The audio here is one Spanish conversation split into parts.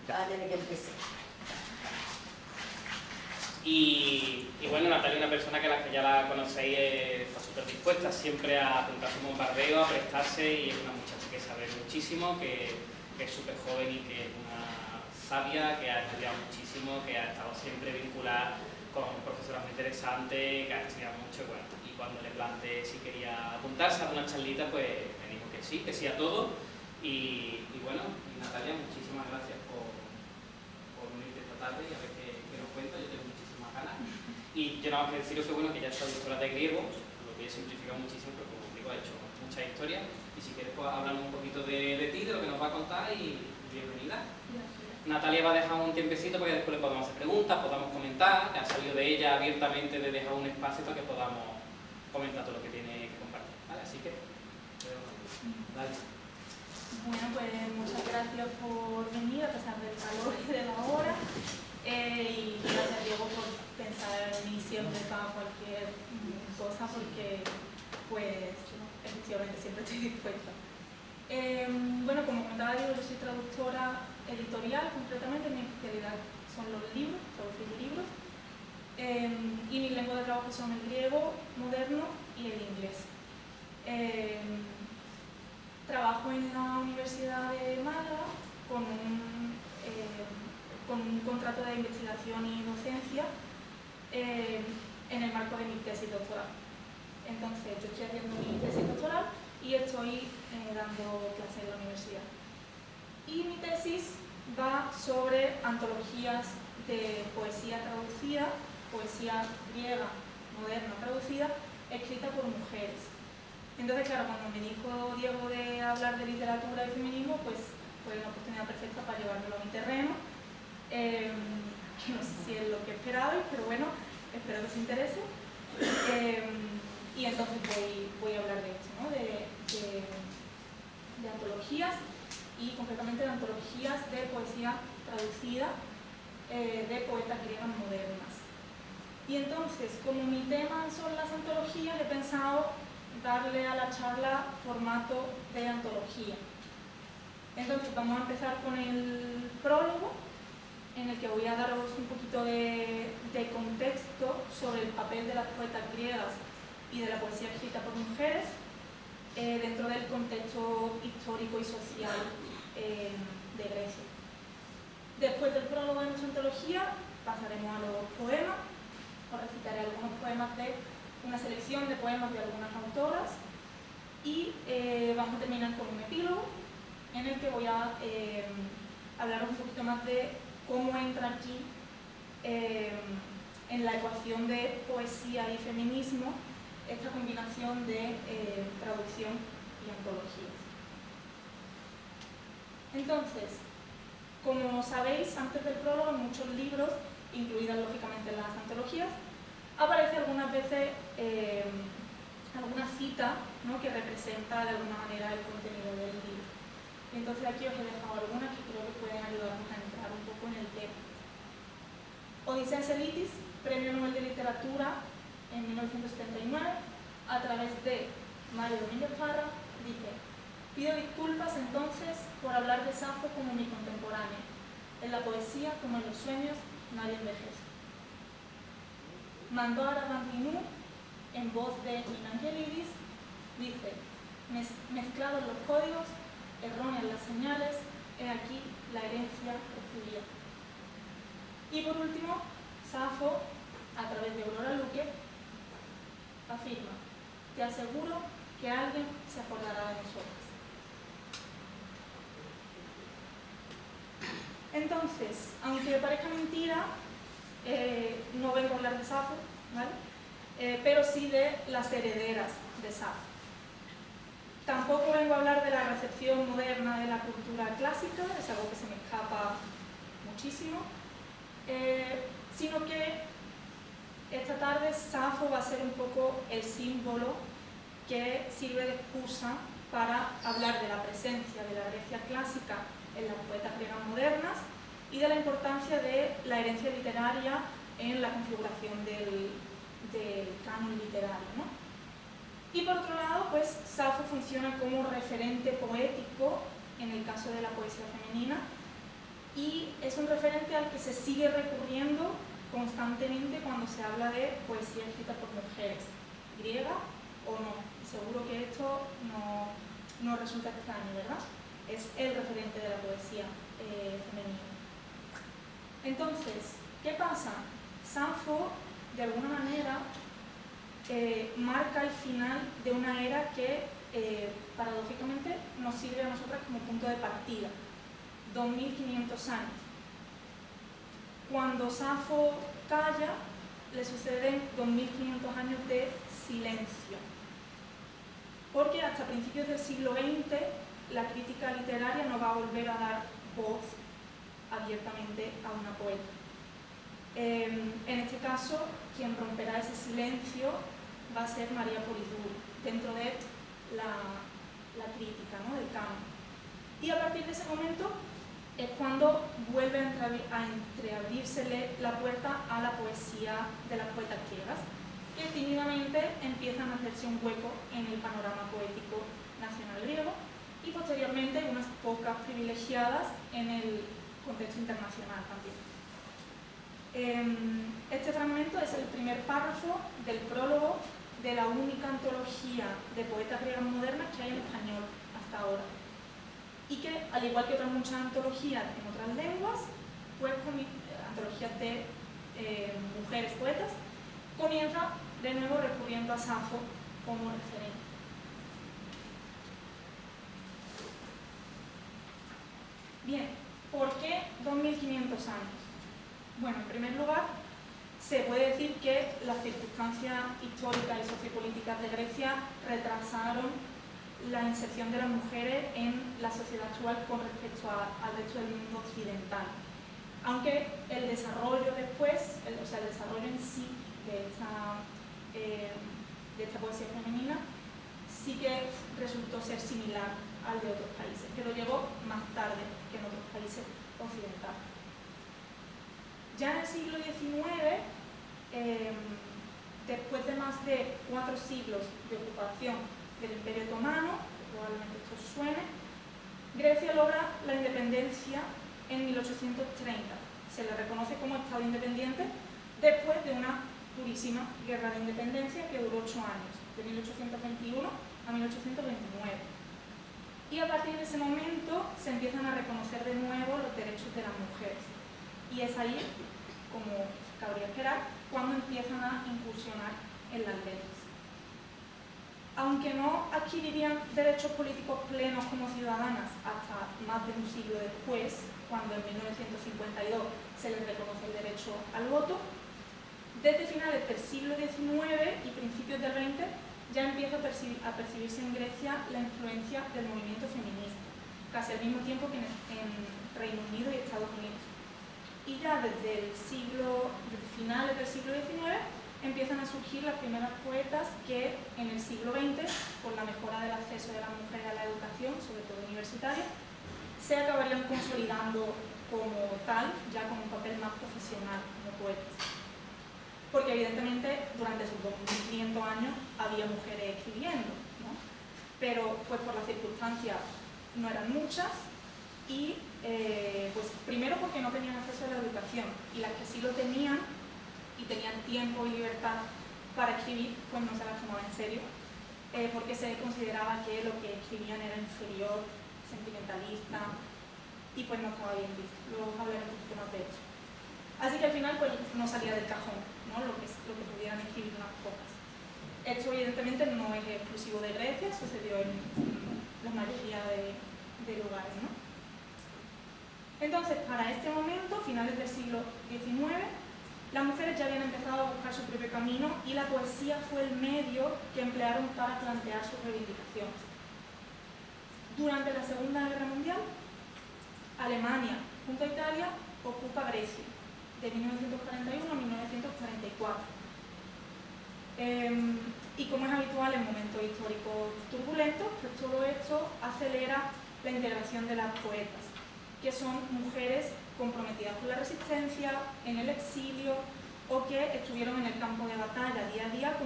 Desde que empecé. Y bueno, Natalia es una persona que ya la conocéis, está súper dispuesta siempre a apuntarse un bombardeo, a prestarse, y es una muchacha que sabe muchísimo, que es súper joven y que es una sabia, que ha estudiado muchísimo, que ha estado siempre vinculada con profesoras muy interesantes, que ha estudiado mucho, bueno, y cuando le planteé si quería apuntarse a una charlita, pues me dijo que sí a todo. Y bueno, y Natalia, muchísimas gracias por unirte esta tarde y a ver qué nos cuenta. Yo tengo muchísimas ganas. Y yo nada más que deciros que bueno, que ya es traductora de griego, lo que he simplificado muchísimo, pero como os digo, ha hecho mucha historia. Y si quieres, pues hablamos un poquito de ti, de lo que nos va a contar, y bienvenida. Natalia va a dejar un tiempecito para que después le podamos hacer preguntas, podamos comentar. Ha salido de ella abiertamente de dejar un espacio para que podamos comentar todo lo que tiene que compartir. ¿Vale? Así que, dale. Bueno, pues muchas gracias por venir a pesar del calor y de la hora, y gracias Diego por pensar en mí siempre para cualquier cosa, porque pues efectivamente siempre estoy dispuesta. Bueno, como comentaba Diego, yo soy traductora editorial, concretamente mi especialidad son los libros, traducir libros, y mi lengua de trabajo son el griego moderno y el inglés. Trabajo en la Universidad de Málaga con un contrato de investigación y docencia en el marco de mi tesis doctoral. Entonces, yo estoy haciendo mi tesis doctoral y estoy dando clases en la universidad. Y mi tesis va sobre antologías de poesía traducida, poesía griega moderna traducida, escrita por mujeres. Entonces, claro, cuando me dijo Diego de hablar de literatura y feminismo, pues fue una oportunidad perfecta para llevármelo a mi terreno, que no sé si es lo que esperabais, pero bueno, espero que os interese. Y entonces voy a hablar de esto, ¿no? de antologías, y concretamente de antologías de poesía traducida de poetas griegas modernas. Y entonces, como mi tema son las antologías, he pensado darle a la charla formato de antología. Entonces vamos a empezar con el prólogo, en el que voy a daros un poquito de contexto sobre el papel de las poetas griegas y de la poesía escrita por mujeres dentro del contexto histórico y social de Grecia. Después del prólogo de nuestra antología pasaremos a los poemas. Os recitaré algunos poemas de una selección de poemas de algunas autoras, y vamos a terminar con un epílogo en el que voy a hablaros un poquito más de cómo entra aquí en la ecuación de poesía y feminismo esta combinación de traducción y antologías. Entonces, como sabéis, antes del prólogo, en muchos libros, incluidas lógicamente las antologías, aparece algunas veces alguna cita, ¿no?, que representa de alguna manera el contenido del libro. Entonces aquí os he dejado algunas que creo que pueden ayudarnos a entrar un poco en el tema. Odysseas Elitis, Premio Nobel de Literatura en 1979, a través de Mario Domínguez Parra, dice: pido disculpas entonces por hablar de Safo como mi contemporánea. En la poesía, como en los sueños, nadie envejece. Mandora Bantinú, en voz de Evangelidis, dice: mezclados los códigos, erróneas las señales, he aquí la herencia recibida. Y por último, Safo, a través de Aurora Luque, afirma: te aseguro que alguien se acordará de nosotros. Entonces, aunque parezca mentira, no vengo a hablar de Safo, ¿vale? Pero sí de las herederas de Safo. Tampoco vengo a hablar de la recepción moderna de la cultura clásica, es algo que se me escapa muchísimo, sino que esta tarde Safo va a ser un poco el símbolo que sirve de excusa para hablar de la presencia de la Grecia clásica en las poetas griegas modernas y de la importancia de la herencia literaria en la configuración del canon literario, ¿no? Y por otro lado, pues Safo funciona como referente poético en el caso de la poesía femenina, y es un referente al que se sigue recurriendo constantemente cuando se habla de poesía escrita por mujeres, griega o no. Seguro que esto no resulta extraño, ¿verdad? Es el referente de la poesía femenina. Entonces, ¿qué pasa? Safo, de alguna manera, marca el final de una era que, paradójicamente, nos sirve a nosotras como punto de partida. 2500 años. Cuando Safo calla, le suceden 2500 años de silencio. Porque hasta principios del siglo XX, la crítica literaria no va a volver a dar voz abiertamente a una poeta. En este caso, quien romperá ese silencio va a ser María Polidori, dentro de la crítica, ¿no?, del canon. Y a partir de ese momento es cuando vuelve a entreabrírsele la puerta a la poesía de las poetas griegas, que tímidamente empiezan a hacerse un hueco en el panorama poético nacional griego y posteriormente unas pocas privilegiadas en el contexto internacional también. Este fragmento es el primer párrafo del prólogo de la única antología de poetas griegas modernas que hay en español hasta ahora, y que, al igual que otras muchas antologías en otras lenguas, pues antologías de mujeres poetas, comienza de nuevo recurriendo a Safo como referente. Bien, ¿por qué 2500 años? Bueno, en primer lugar, se puede decir que las circunstancias históricas y sociopolíticas de Grecia retrasaron la inserción de las mujeres en la sociedad actual con respecto al resto del mundo occidental. Aunque el desarrollo después, el desarrollo en sí de esta poesía femenina, sí que resultó ser similar al de otros países, pero llegó más tarde que en otros países occidentales. Ya en el siglo XIX, después de más de 4 siglos de ocupación del Imperio Otomano, probablemente esto os suene, Grecia logra la independencia en 1830. Se le reconoce como Estado independiente después de una durísima guerra de independencia que duró 8 años, de 1821 a 1829. Y a partir de ese momento se empiezan a reconocer de nuevo los derechos de las mujeres. Y es ahí, como cabría esperar, cuando empiezan a incursionar en las leyes. Aunque no adquirirían derechos políticos plenos como ciudadanas hasta más de un siglo después, cuando en 1952 se les reconoce el derecho al voto, desde finales del siglo XIX y principios del XX ya empieza a percibirse en Grecia la influencia del movimiento feminista, casi al mismo tiempo que en Reino Unido y Estados Unidos. Y ya desde finales del siglo XIX empiezan a surgir las primeras poetas que en el siglo XX, por la mejora del acceso de las mujeres a la educación, sobre todo universitaria, se acabarían consolidando como tal, ya con un papel más profesional como poetas. Porque evidentemente durante esos 2500 años había mujeres escribiendo, ¿no? Pero pues por las circunstancias no eran muchas y pues primero porque no tenían acceso a la educación, y las que sí lo tenían y tenían tiempo y libertad para escribir, pues no se las tomaban en serio, porque se consideraba que lo que escribían era inferior, sentimentalista, y pues no estaba bien visto. Luego hablaré un poquito más de eso. Así que al final pues no salía del cajón, ¿no?, lo que pudieran escribir unas pocas. Esto evidentemente no es exclusivo de Grecia, sucedió en la mayoría de lugares, ¿no? Entonces, para este momento, finales del siglo XIX, las mujeres ya habían empezado a buscar su propio camino y la poesía fue el medio que emplearon para plantear sus reivindicaciones. Durante la Segunda Guerra Mundial, Alemania, junto a Italia, ocupa Grecia, de 1941 a 1944. Y como es habitual en momentos históricos turbulentos, pues todo esto acelera la integración de las poetas, que son mujeres comprometidas con la resistencia, en el exilio, o que estuvieron en el campo de batalla día a día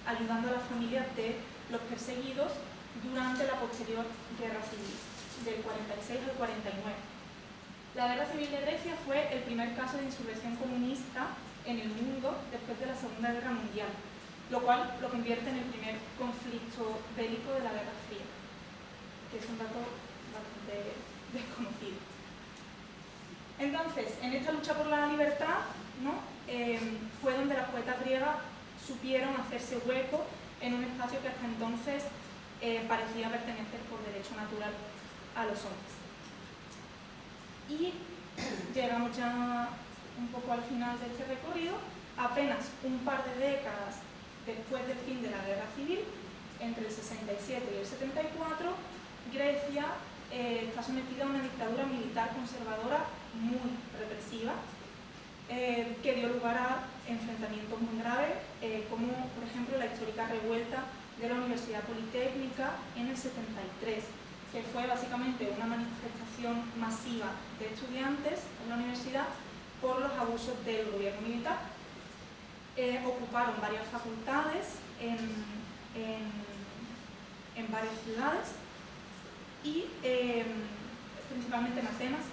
ayudando a las familias de los perseguidos durante la posterior guerra civil, del 46 al 49. La Guerra Civil de Grecia fue el primer caso de insurrección comunista en el mundo después de la Segunda Guerra Mundial, lo cual lo convierte en el primer conflicto bélico de la Guerra Fría, que es un dato bastante desconocido. Entonces, en esta lucha por la libertad, ¿no? Fue donde las poetas griegas supieron hacerse hueco en un espacio que hasta entonces parecía pertenecer por derecho natural a los hombres. Y llegamos ya un poco al final de este recorrido. Apenas un par de décadas después del fin de la Guerra Civil, entre el 67 y el 74, Grecia está sometida a una dictadura militar conservadora muy represiva, que dio lugar a enfrentamientos muy graves, como por ejemplo la histórica revuelta de la Universidad Politécnica en el 73, que fue básicamente una manifestación masiva de estudiantes en la universidad por los abusos del gobierno militar. Ocuparon varias facultades en varias ciudades, y principalmente en Atenas,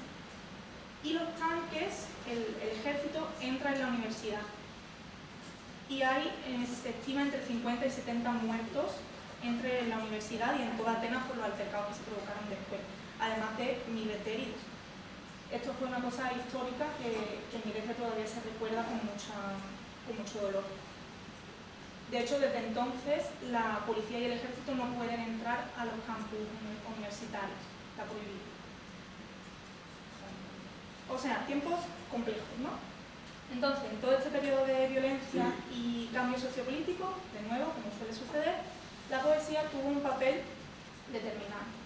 y los tanques, el ejército entra en la universidad, y se estima entre 50 y 70 muertos entre la universidad y en toda Atenas por los altercados que se provocaron después, además de miles de heridos. Esto fue una cosa histórica que en Grecia todavía se recuerda con mucho dolor. De hecho, desde entonces la policía y el ejército no pueden entrar a los campus universitarios, está prohibido. O sea, tiempos complejos, ¿no? Entonces, en todo este periodo de violencia y cambio sociopolítico, de nuevo, como suele suceder, la poesía tuvo un papel determinante.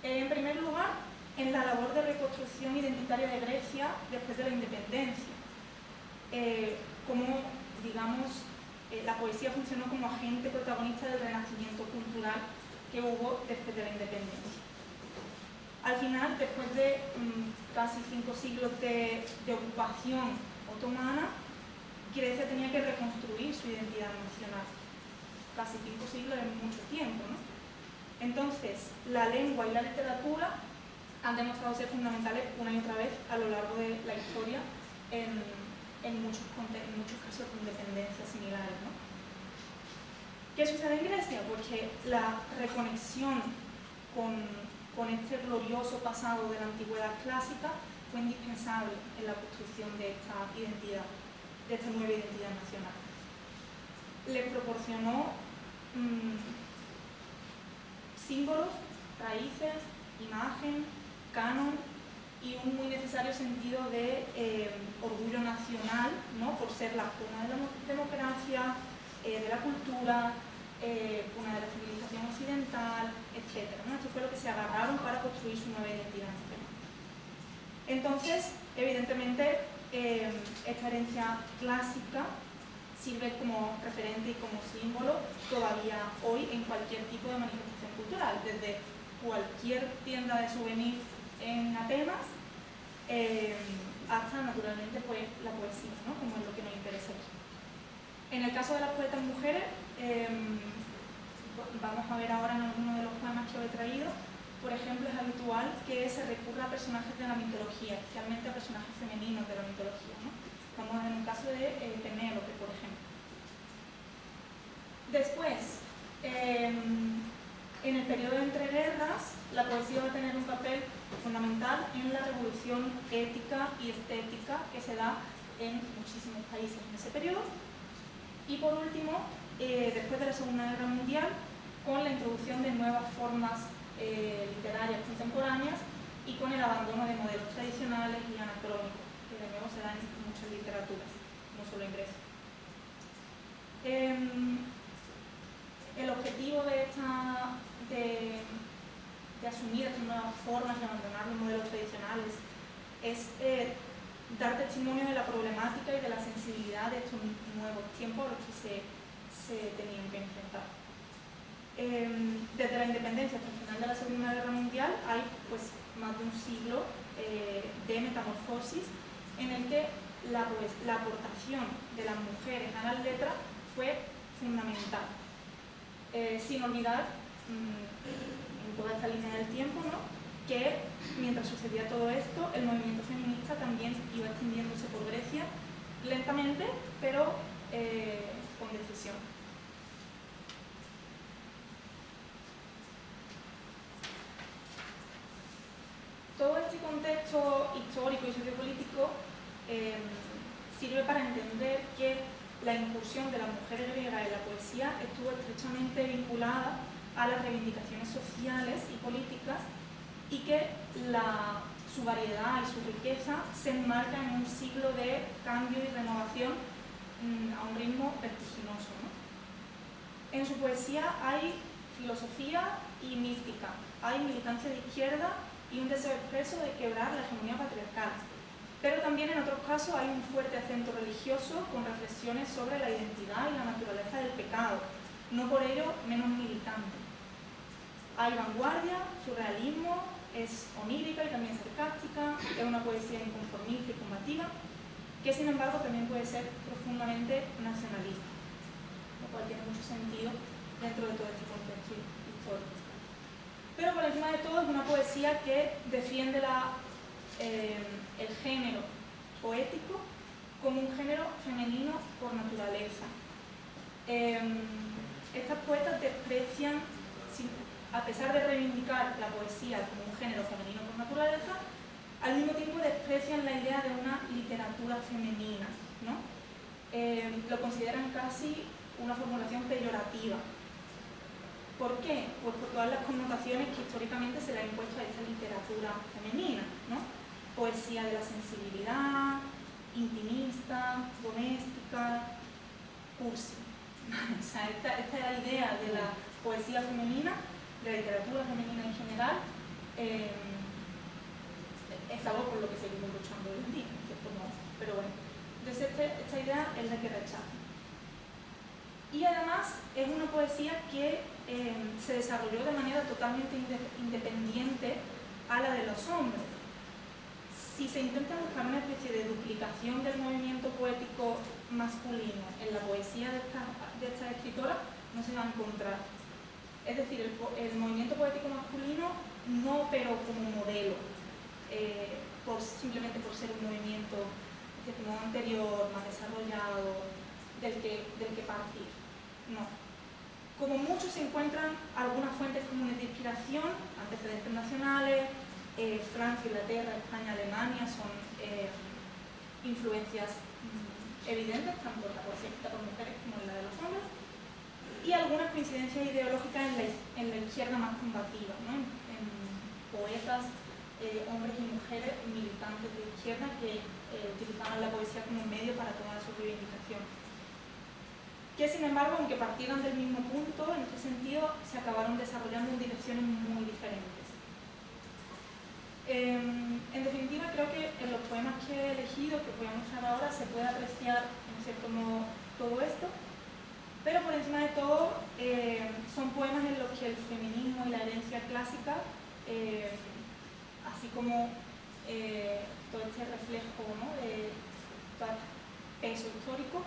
En primer lugar, en la labor de reconstrucción identitaria de Grecia después de la independencia. Como, digamos, la poesía funcionó como agente protagonista del renacimiento cultural que hubo después de la independencia. Al final, después de casi 5 siglos de ocupación otomana, Grecia tenía que reconstruir su identidad nacional. Casi 5 siglos es mucho tiempo, ¿no? Entonces, la lengua y la literatura han demostrado ser fundamentales una y otra vez a lo largo de la historia en muchos casos de independencia similares, ¿no? ¿Qué sucede en Grecia? Pues que la reconexión con este glorioso pasado de la antigüedad clásica fue indispensable en la construcción de esta identidad, de esta nueva identidad nacional. Les proporcionó símbolos, raíces, imagen, canon y un muy necesario sentido de orgullo nacional, ¿no? Por ser la cuna de la democracia, de la cultura, cuna de la civilización occidental, etc., ¿no? Esto fue lo que se agarraron para construir su nueva identidad nacional. Entonces, evidentemente, esta herencia clásica sirve como referente y como símbolo todavía hoy en cualquier tipo de manifestación cultural, desde cualquier tienda de souvenirs en Atenas hasta, naturalmente, pues, la poesía, ¿no? Como es lo que nos interesa aquí. En el caso de las poetas mujeres, vamos a ver ahora en alguno de los poemas que os he traído, por ejemplo, es habitual que se recurra a personajes de la mitología, especialmente a personajes femeninos de la mitología, ¿no? Estamos en un caso de Penélope, por ejemplo. Después, en el periodo de entreguerras, la poesía va a tener un papel fundamental en la revolución ética y estética que se da en muchísimos países en ese periodo. Y por último, después de la Segunda Guerra Mundial, con la introducción de nuevas formas literarias contemporáneas y con el abandono de modelos tradicionales y anacrónicos, que de nuevo se dan en muchas literaturas, no solo en Grecia. El objetivo de asumir estas nuevas formas y abandonar los modelos tradicionales es dar testimonio de la problemática y de la sensibilidad de estos nuevos tiempos a los que se tenían que enfrentar. Desde la independencia hasta el final de la Segunda Guerra Mundial hay pues más de un siglo de metamorfosis en el que la aportación de las mujeres a las letras fue fundamental. Sin olvidar, en toda esta línea del tiempo, ¿no?, que mientras sucedía todo esto, el movimiento feminista también iba extendiéndose por Grecia lentamente, pero con decisión. Todo este contexto histórico y sociopolítico sirve para entender que la incursión de la mujer griega en la poesía estuvo estrechamente vinculada a las reivindicaciones sociales y políticas y que su variedad y su riqueza se enmarcan en un ciclo de cambio y renovación a un ritmo vertiginoso, ¿no? En su poesía hay filosofía y mística, hay militancia de izquierda y un deseo expreso de quebrar la hegemonía patriarcal. Pero también en otros casos hay un fuerte acento religioso con reflexiones sobre la identidad y la naturaleza del pecado, no por ello menos militante. Hay vanguardia, surrealismo, es onírica y también sarcástica, es una poesía inconformista y combativa, que sin embargo también puede ser profundamente nacionalista, lo cual tiene mucho sentido dentro de todo este contexto histórico. Pero por encima de todo es una poesía que defiende el género poético como un género femenino por naturaleza. Estas poetas desprecian, a pesar de reivindicar la poesía como un género femenino por naturaleza, al mismo tiempo desprecian la idea de una literatura femenina, ¿no? Lo consideran casi una formulación peyorativa. ¿Por qué? Pues por todas las connotaciones que históricamente se le ha impuesto a esta literatura femenina, ¿no? Poesía de la sensibilidad, intimista, doméstica, cursi. O sea, esta es la idea de la poesía femenina, de la literatura femenina en general, es algo por lo que seguimos luchando hoy en día, en cierto modo. Pero bueno, entonces esta idea es la que rechaza. Y además es una poesía que se desarrolló de manera totalmente independiente a la de los hombres. Si se intenta buscar una especie de duplicación del movimiento poético masculino en la poesía de esta escritora, no se va a encontrar. Es decir, el movimiento poético masculino no operó como modelo, simplemente por ser un movimiento como anterior, más desarrollado, del que partir. No. Como mucho se encuentran algunas fuentes comunes de inspiración, antecedentes nacionales, Francia, Inglaterra, España, Alemania son influencias evidentes, tanto en la poesía escrita por mujeres como en la de los hombres, y algunas coincidencias ideológicas en la izquierda más combativa, ¿no? en poetas, hombres y mujeres militantes de izquierda que utilizaban la poesía como medio para tomar su reivindicación. Que sin embargo, aunque partieran del mismo punto, en este sentido se acabaron desarrollando en direcciones muy diferentes. En definitiva, creo que en los poemas que he elegido, que voy a mostrar ahora, se puede apreciar en cierto modo todo esto, pero por encima de todo son poemas en los que el feminismo y la herencia clásica, así como todo este reflejo, ¿no? de todo este peso histórico,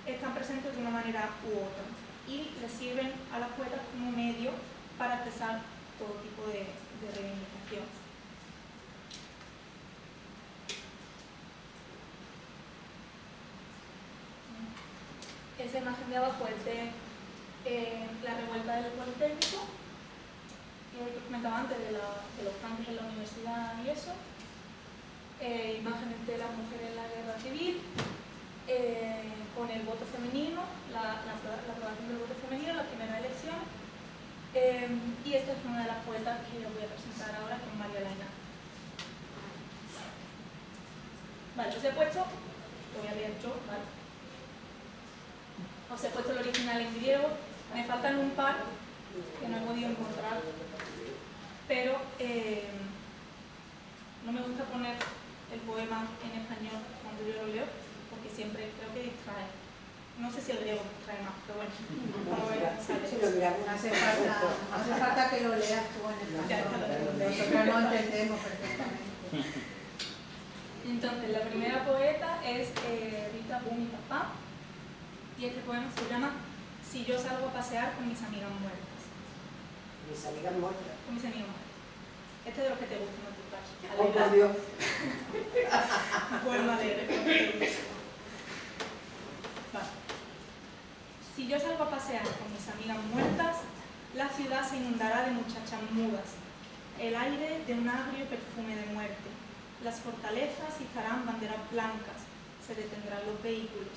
están presentes de una manera u otra y les sirven a las poetas como medio para expresar todo tipo de reivindicación. Esa imagen de abajo es de la revuelta del Politécnico, que comentaba antes de los cambios en la universidad y eso, imágenes de las mujeres en la guerra civil, con el voto femenino, la aprobación del voto femenino, la primera elección, y esta es una de las poetas que os voy a presentar ahora, que es María Elena. Vale, os he puesto, lo voy a leer yo, ¿vale? Os he puesto el original en griego, me faltan un par que no he podido encontrar, pero no me gusta poner el poema en español cuando yo lo leo, porque siempre creo que distrae. No sé si el griego distrae más, pero bueno, vamos a ver. Si lo miramos, no hace falta que lo leas tú en el español. Nosotros no entendemos perfectamente. Entonces, la primera poeta es Rita Bumi Papá, y este poema se llama Si yo salgo a pasear con mis amigas muertas. Mis amigas muertas. Con mis amigas muertas. Este de los que te gusta, no te Oh, por Dios. Bueno, alegre. Vale. Si yo salgo a pasear con mis amigas muertas, la ciudad se inundará de muchachas mudas, el aire de un agrio perfume de muerte. Las fortalezas izarán banderas blancas, se detendrán los vehículos.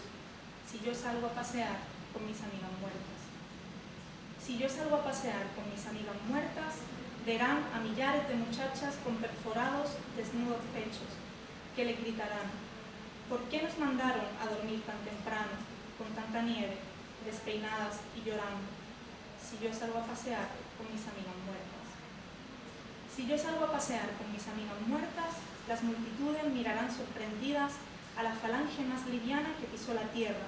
Si yo salgo a pasear con mis amigas muertas. Si yo salgo a pasear con mis amigas muertas, verán a millares de muchachas con perforados, desnudos pechos, que le gritarán: ¿por qué nos mandaron a dormir tan temprano, con tanta nieve, despeinadas y llorando? Si yo salgo a pasear con mis amigas muertas. Si yo salgo a pasear con mis amigas muertas, las multitudes mirarán sorprendidas a la falange más liviana que pisó la tierra,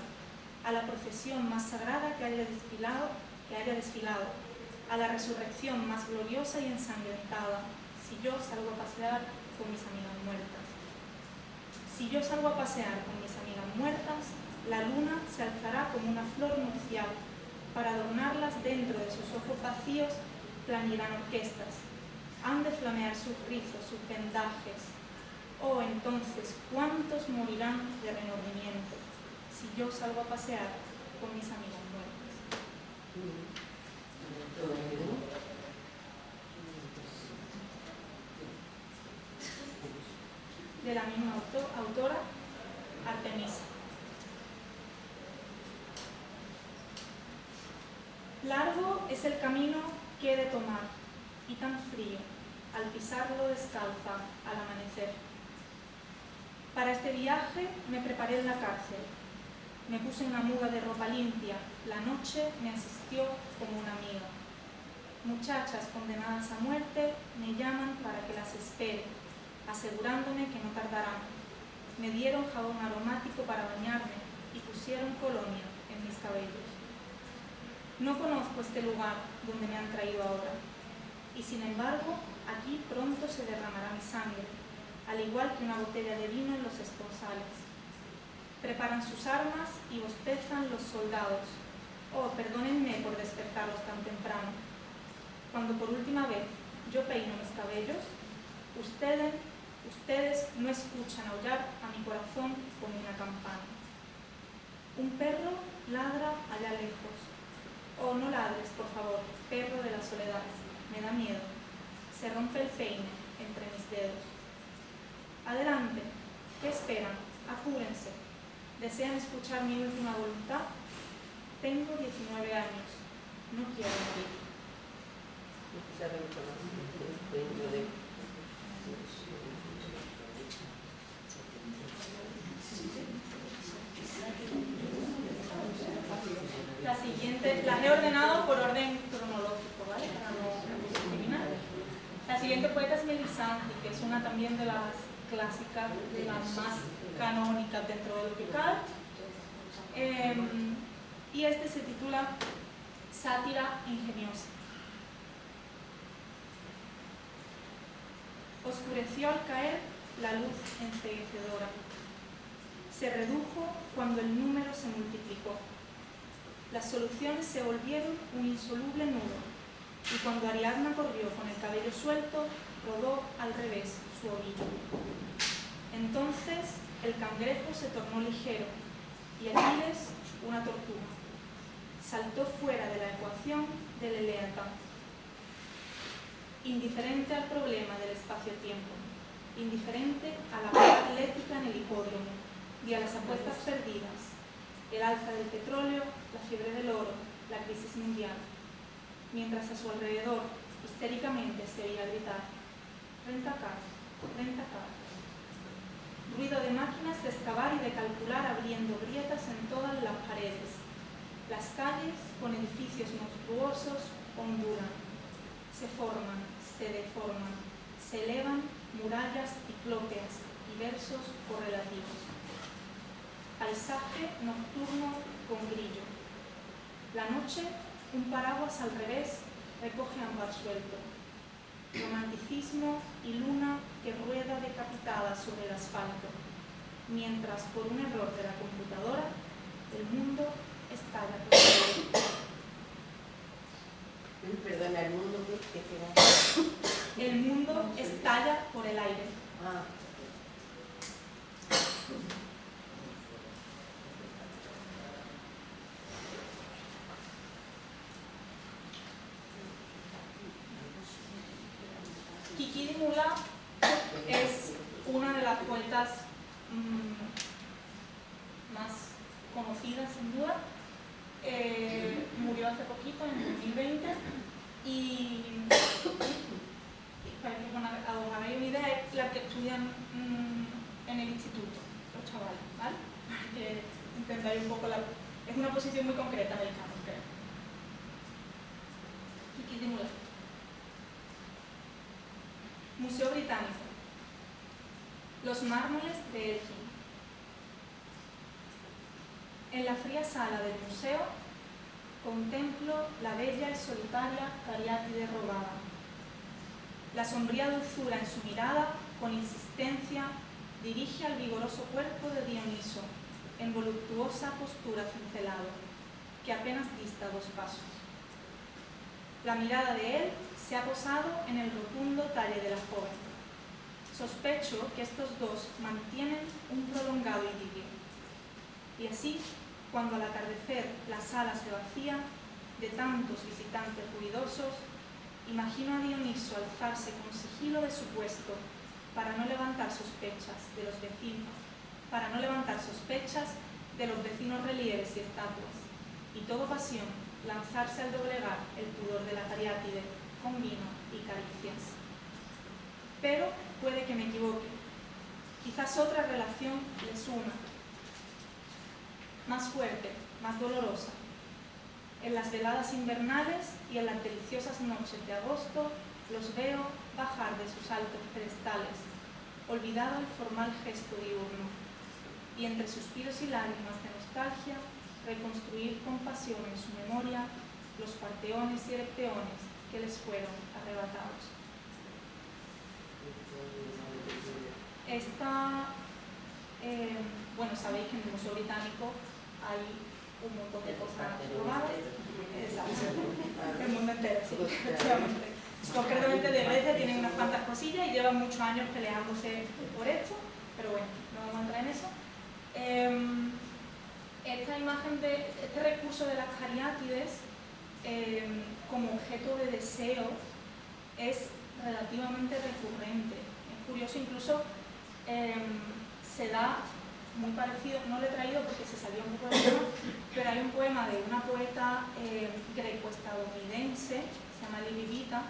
a la procesión más sagrada que haya desfilado, a la resurrección más gloriosa y ensangrentada, si yo salgo a pasear con mis amigas muertas. Si yo salgo a pasear con mis amigas muertas, la luna se alzará como una flor nupcial. Para adornarlas dentro de sus ojos vacíos planearán orquestas. Han de flamear sus rizos, sus vendajes. Oh, entonces, ¿cuántos morirán de remordimiento si yo salgo a pasear con mis amigas muertas? De la misma autora, Artemisa. Largo es el camino que he de tomar, y tan frío, al pisarlo descalza al amanecer. Para este viaje me preparé en la cárcel. Me puse una muda de ropa limpia. La noche me asistió como una amiga. Muchachas condenadas a muerte me llaman para que las espere, asegurándome que no tardarán. Me dieron jabón aromático para bañarme y pusieron colonia en mis cabellos. No conozco este lugar donde me han traído ahora, y sin embargo, aquí pronto se derramará mi sangre, al igual que una botella de vino en los esponsales. Preparan sus armas y bostezan los soldados. Oh, perdónenme por despertarlos tan temprano. Cuando por última vez yo peino mis cabellos, ustedes no escuchan aullar a mi corazón como una campana. Un perro ladra allá lejos. Oh, no ladres, por favor, perro de la soledad. Me da miedo. Se rompe el peine entre mis dedos. Adelante. ¿Qué esperan? Apúrense. ¿Desean escuchar mi última voluntad? Tengo 19 años. No quiero morir. La siguiente, las he ordenado por orden cronológico, ¿vale? Para no discriminar. La siguiente poeta es Melisande, que es una también de las clásicas, de las más canónicas dentro del Pical. Y este se titula Sátira ingeniosa. Oscureció al caer la luz enceguecedora. Se redujo cuando el número se multiplicó. Las soluciones se volvieron un insoluble nudo, y cuando Ariadna corrió con el cabello suelto, rodó al revés su ovillo. Entonces el cangrejo se tornó ligero, y el Aquiles una tortuga. Saltó fuera de la ecuación del Eleata. Indiferente al problema del espacio-tiempo, indiferente a la prueba atlética en el hipódromo y a las apuestas perdidas, el alza del petróleo, la fiebre del oro, la crisis mundial, mientras a su alrededor histéricamente se oía gritar: renta-car, renta-car. Ruido de máquinas de excavar y de calcular abriendo grietas en todas las paredes. Las calles, con edificios monstruosos, ondulan, se forman, se deforman, se elevan murallas ciclópeas y versos correlativos. Paisaje nocturno con grillo. La noche, un paraguas al revés, recoge ámbar suelto. Romanticismo y luna que rueda decapitada sobre el asfalto, mientras por un error de la computadora el mundo estalla por el Perdona, el mundo que el mundo estalla por el aire. Kikidi-Mulah es una de las poetas más conocidas, sin duda. Murió hace poquito, en 2020, y para que os hagáis una idea, es la que estudian en el instituto, los chavales, ¿vale? Para que entendáis un poco es una posición muy concreta del canon, creo. Kikidi-Mulah. Museo Británico. Los mármoles de Elgin. En la fría sala del museo contemplo la bella y solitaria cariátide robada. La sombría dulzura en su mirada, con insistencia, dirige al vigoroso cuerpo de Dioniso, en voluptuosa postura cincelado, que apenas dista 2 pasos. La mirada de él se ha posado en el rotundo talle de la joven. Sospecho que estos dos mantienen un prolongado idilio. Y así, cuando al atardecer la sala se vacía de tantos visitantes ruidosos, imagino a Dioniso alzarse con sigilo de su puesto para no levantar sospechas de los vecinos relieves y estatuas, y todo pasión lanzarse al doblegar el pudor de la cariátide con vino y caricias. Pero puede que me equivoque. Quizás otra relación les una, más fuerte, más dolorosa. En las veladas invernales y en las deliciosas noches de agosto los veo bajar de sus altos pedestales, olvidado el formal gesto diurno, y entre suspiros y lágrimas de nostalgia reconstruir con pasión en su memoria los parteones y erecteones que les fueron arrebatados. Bueno, sabéis que en el Museo Británico hay un montón de cosas robadas. Exacto. El mundo entero, sí, efectivamente. Concretamente de Grecia tienen unas cuantas cosillas y llevan muchos años peleándose por esto, pero bueno, no vamos a entrar en eso. Esta imagen este recurso de las cariátides como objeto de deseo es relativamente recurrente. Es curioso, incluso se da muy parecido, no lo he traído porque se salió un poco del tema, pero hay un poema de una poeta greco-estadounidense, se llama Lili Vita,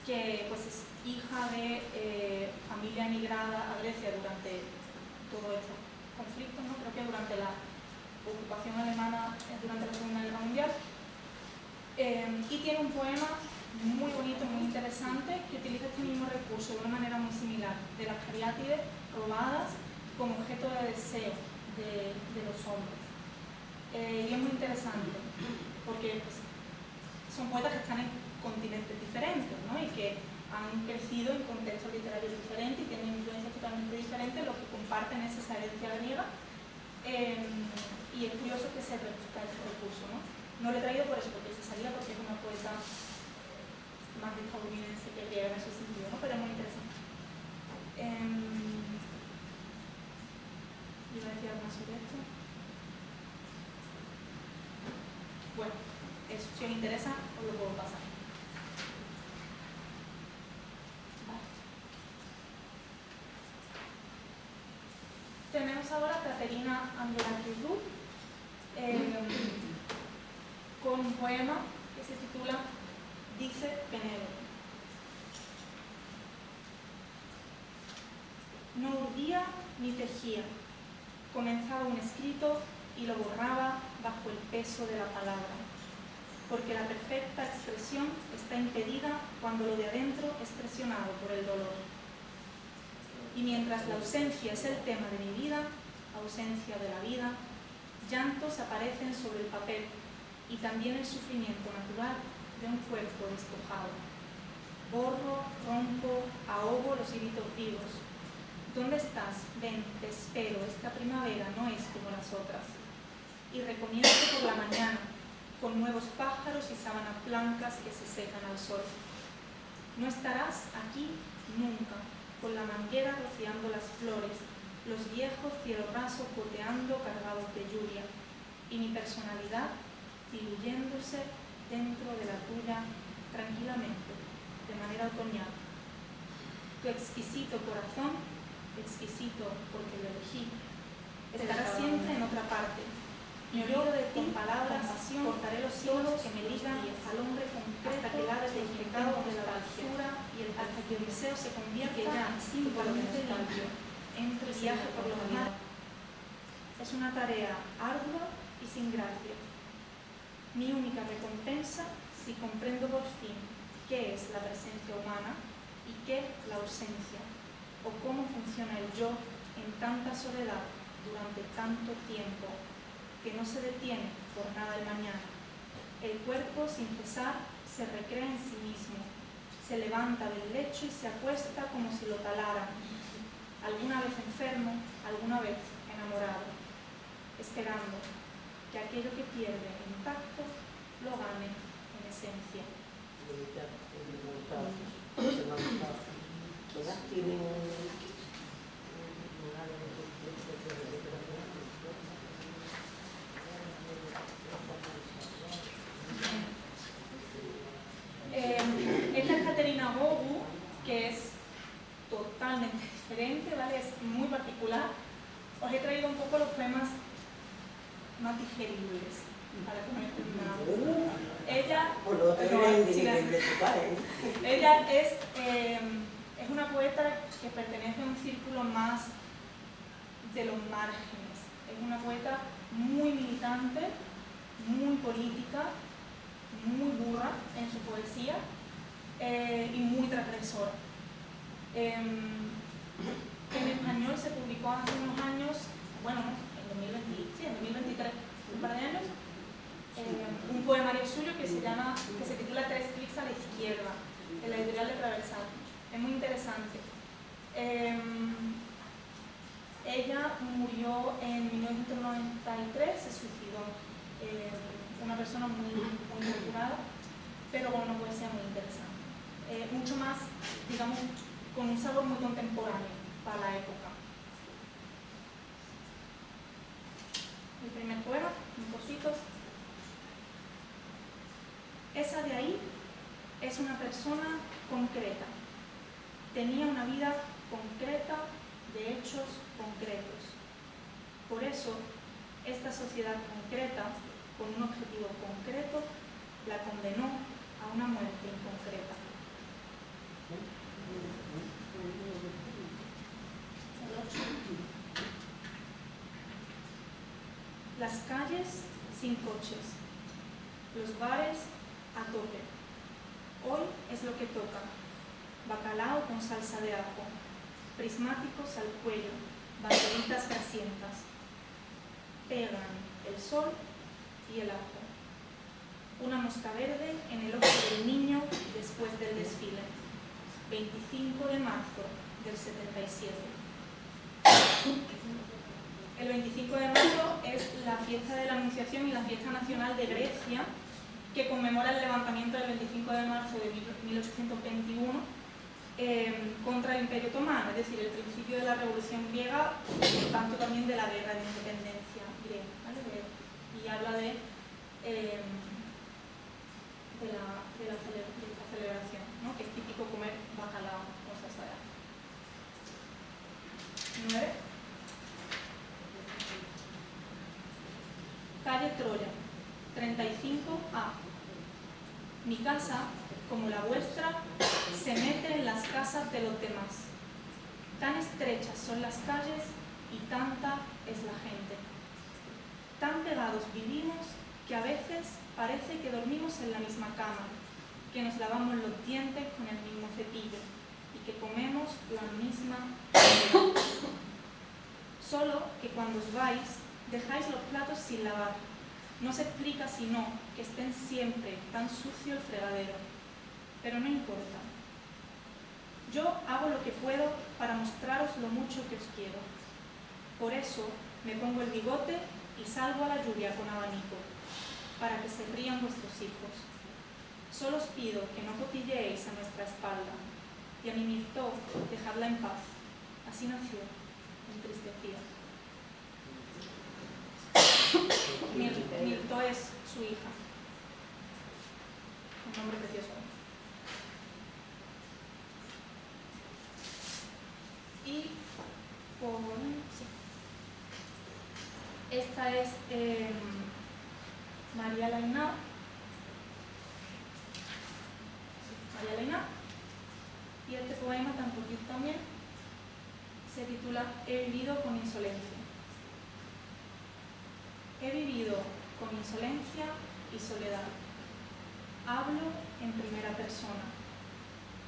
que pues, es hija de familia emigrada a Grecia durante todo este conflicto, ¿no? Creo que durante la ocupación alemana, durante la Segunda Guerra Mundial, y tiene un poema muy bonito, muy interesante, que utiliza este mismo recurso de una manera muy similar, de las cariátides robadas como objeto de deseo de los hombres. Y es muy interesante, porque pues, son poetas que están en continentes diferentes, ¿no? Y que han crecido en contextos literarios diferentes y tienen influencias totalmente diferentes, los que comparten es esa herencia griega. Y es curioso que se repita este recurso, ¿no? No lo he traído por eso, porque se salía porque es una poeta más estadounidense que griega en ese sentido, ¿no? Pero es muy interesante. ¿Iba a decir algo más sobre esto? Bueno, eso, si os interesa, os lo puedo pasar. Tenemos ahora a Caterina Angela-Kirchhoff con un poema que se titula Dice Penélope. No urdía ni tejía, comenzaba un escrito y lo borraba bajo el peso de la palabra, porque la perfecta expresión está impedida cuando lo de adentro es presionado por el dolor. Y mientras la ausencia es el tema de mi vida, ausencia de la vida, llantos aparecen sobre el papel y también el sufrimiento natural de un cuerpo despojado. Borro, rompo, ahogo los hilitos vivos. ¿Dónde estás? Ven, te espero, esta primavera no es como las otras. Y recomienzo por la mañana, con nuevos pájaros y sábanas blancas que se secan al sol. No estarás aquí nunca, con la manguera rociando las flores, los viejos cielo raso goteando cargados de lluvia, y mi personalidad diluyéndose dentro de la tuya tranquilamente, de manera otoñal. Tu exquisito corazón, exquisito porque lo elegí, estará siempre en otra parte. Y yo de ti, con palabras, pasión, cortaré los hilos que me ligan al hombre concreto, hasta que laves los pecados de la basura y hasta que Odiseo se convierta ya en simplemente limpio, entre viaje por los mares. Es una tarea ardua y sin gracia. Mi única recompensa si comprendo por fin qué es la presencia humana y qué la ausencia, o cómo funciona el yo en tanta soledad durante tanto tiempo, que no se detiene por nada el mañana. El cuerpo, sin cesar, se recrea en sí mismo, se levanta del lecho y se acuesta como si lo talaran, alguna vez enfermo, alguna vez enamorado, esperando que aquello que pierde en tacto lo gane en esencia. Esta es Caterina Bogu, que es totalmente diferente, ¿vale? Es muy particular. Os he traído un poco los poemas más digeribles para que me entendamos. Ella es una poeta que pertenece a un círculo más de los márgenes. Es una poeta muy militante, muy política, muy burra en su poesía y muy transgresora. En español se publicó hace unos años, bueno, en 2023, un par de años, un poemario suyo que se titula Tres clics a la izquierda, de la editorial de Traversal. Es muy interesante. Ella murió en 1993, se suicidó. Una persona muy culturada, pero con una poesía muy interesante. Mucho más, digamos, con un sabor muy contemporáneo para la época. El primer poema, Cositos. Esa de ahí es una persona concreta. Tenía una vida concreta de hechos concretos. Por eso, esta sociedad concreta, con un objetivo concreto, la condenó a una muerte inconcreta. Las calles sin coches, los bares a tope. Hoy es lo que toca: bacalao con salsa de ajo, prismáticos al cuello, banderitas grasientas. Pegan el sol y el ajo. Una mosca verde en el ojo del niño después del desfile. 25 de marzo del 77. El 25 de marzo es la fiesta de la Anunciación y la fiesta nacional de Grecia, que conmemora el levantamiento del 25 de marzo de 1821 contra el Imperio Otomano, es decir, el principio de la Revolución griega, por tanto también de la guerra de independencia griega, ¿vale? Y habla de esta celebración, ¿no? Que es típico comer bacalao o salsa de ajo. 9. Calle Troya, 35A. Mi casa, como la vuestra, se mete en las casas de los demás. Tan estrechas son las calles y tanta es la gente. Tan pegados vivimos que a veces parece que dormimos en la misma cama, que nos lavamos los dientes con el mismo cepillo y que comemos la misma comida. Solo que cuando os vais, dejáis los platos sin lavar. No se explica sino que estén siempre tan sucio el fregadero. Pero no importa. Yo hago lo que puedo para mostraros lo mucho que os quiero. Por eso me pongo el bigote y salgo a la lluvia con abanico, para que se rían vuestros hijos. Solo os pido que no cotilleéis a nuestra espalda, y a mi Mirto dejadla en paz. Así nació, entristecida. Mirto es su hija. Un nombre precioso. Y sí. Esta es María Lainà. María Lainà. Y este poema, tan cortito también, se titula He vivido con insolencia. He vivido con insolencia y soledad. Hablo en primera persona.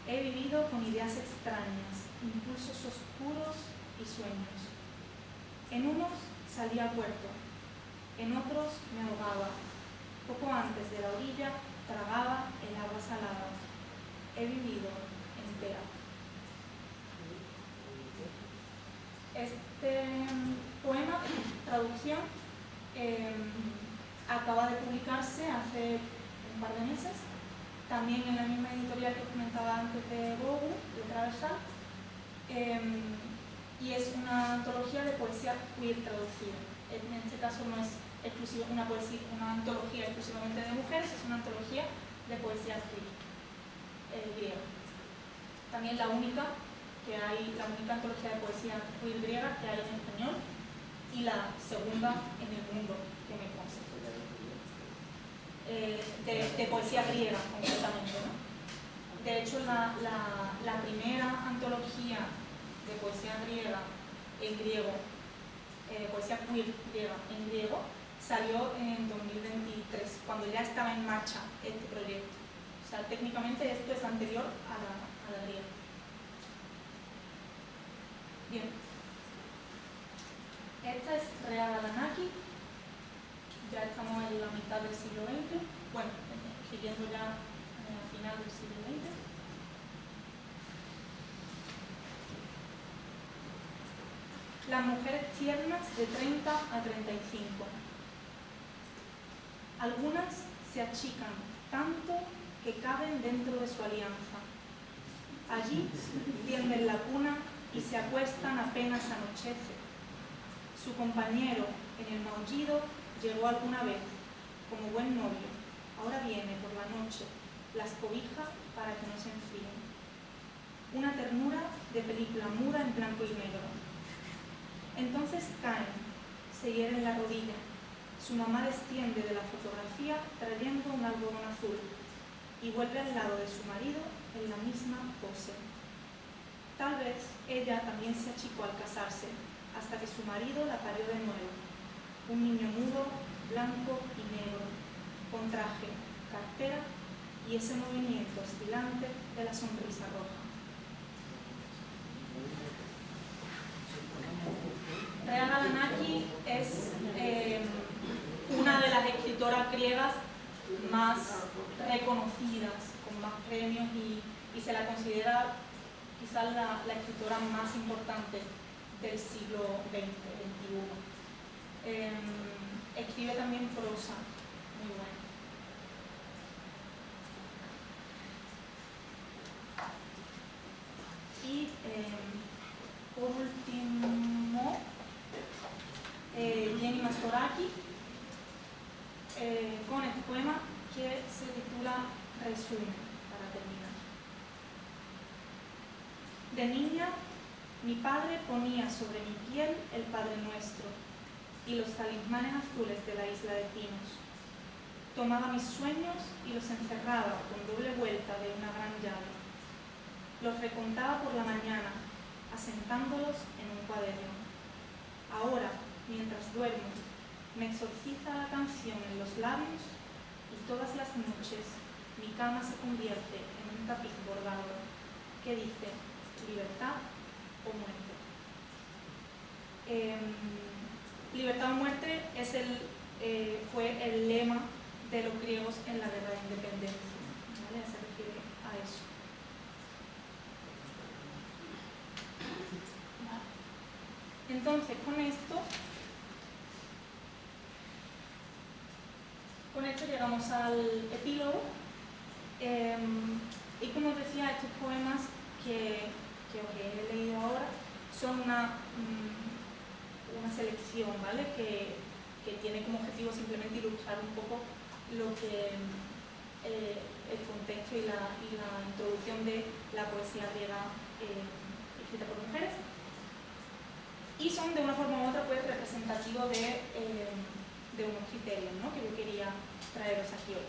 He vivido con ideas extrañas, impulsos oscuros y sueños. En unos salí a puerto, en otros me ahogaba. Poco antes de la orilla tragaba el agua salada. He vivido entera. Este poema, traducción, acaba de publicarse hace un par de meses, también en la misma editorial que os comentaba antes de Bogu, de Traversal, y es una antología de poesía queer traducida. En este caso no es una antología exclusivamente de mujeres, es una antología de poesía queer, griega. También la única antología de poesía queer griega que hay en español y la segunda en el mundo que me consta. De poesía griega, concretamente, ¿no? De hecho, la primera antología de poesía griega en griego, poesía queer griega en griego, salió en 2023, cuando ya estaba en marcha este proyecto. O sea, técnicamente esto es anterior a la griega. Bien. Esta es Rea Galanaki. Ya estamos en la mitad del siglo XX, bueno, siguiendo ya a final del siglo XX. Las mujeres tiernas de 30 a 35. Algunas se achican tanto que caben dentro de su alianza. Allí tienden la cuna y se acuestan apenas anochece. Su compañero en el maullido llegó alguna vez, como buen novio. Ahora viene por la noche, las cobija para que no se enfríen. Una ternura de película muda en blanco y negro. Entonces caen, se hieren la rodilla. Su mamá desciende de la fotografía trayendo un algodón azul y vuelve al lado de su marido en la misma pose. Tal vez ella también se achicó al casarse, hasta que su marido la parió de nuevo. Un niño mudo, blanco y negro, con traje, cartera y ese movimiento oscilante de la sonrisa roja. Rea Galanaki es una de las escritoras griegas más reconocidas, con más premios y se la considera quizás la escritora más importante del siglo XX, XXI. Escribe también prosa, muy buena. Y por último, Jenny Mastoraki, con este poema que se titula Resumen, para terminar. De niña, mi padre ponía sobre mi piel el Padre Nuestro y los talismanes azules de la isla de Tinos. Tomaba mis sueños y los encerraba con doble vuelta de una gran llave. Los recontaba por la mañana, asentándolos en un cuaderno. Ahora, mientras duermo, me exorciza la canción en los labios y todas las noches mi cama se convierte en un tapiz bordado que dice libertad o muerte. Libertad o muerte es fue el lema de los griegos en la guerra de independencia, ¿vale? Se refiere a eso. Entonces, con esto llegamos al epílogo, Y como os decía, estos poemas que os he leído ahora son una selección, ¿vale? Que tiene como objetivo simplemente ilustrar un poco lo que el contexto y la introducción de la poesía griega escrita por mujeres, y son de una forma u otra pues representativos de unos criterios, ¿no? Que yo quería traeros aquí hoy.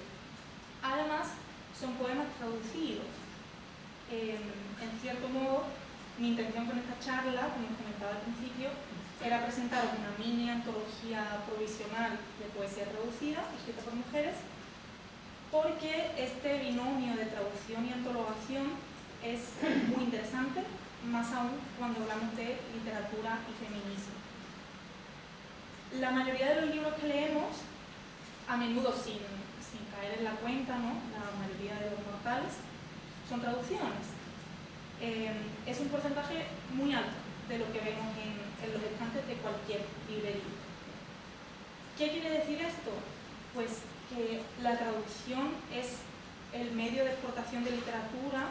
Además, son poemas traducidos. En cierto modo, mi intención con esta charla, como os comentaba al principio, era presentaros una mini antología provisional de poesía traducida, escrita por mujeres, porque este binomio de traducción y antologación es muy interesante, más aún cuando hablamos de literatura y feminismo. La mayoría de los libros que leemos, a menudo sin caer en la cuenta, ¿no? La mayoría de los mortales, son traducciones. Es un porcentaje muy alto de lo que vemos en los estantes de cualquier librería. ¿Qué quiere decir esto? Pues que la traducción es el medio de exportación de literatura,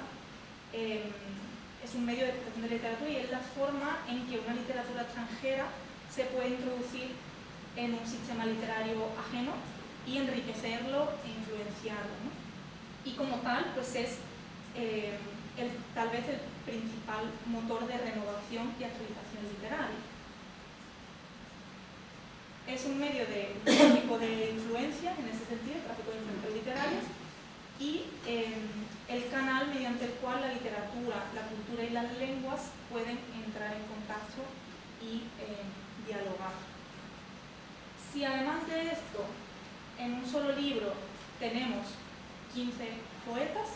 es un medio de exportación de literatura y es la forma en que una literatura extranjera se puede introducir en un sistema literario ajeno y enriquecerlo e influenciarlo, ¿no? Y como tal, pues es tal vez el principal motor de renovación y actualización literaria. Es un medio de tráfico de influencia, en ese sentido, tráfico de influencias literarias, y el canal mediante el cual la literatura, la cultura y las lenguas pueden entrar en contacto y dialogar. Si además de esto, en un solo libro tenemos 15 poetas,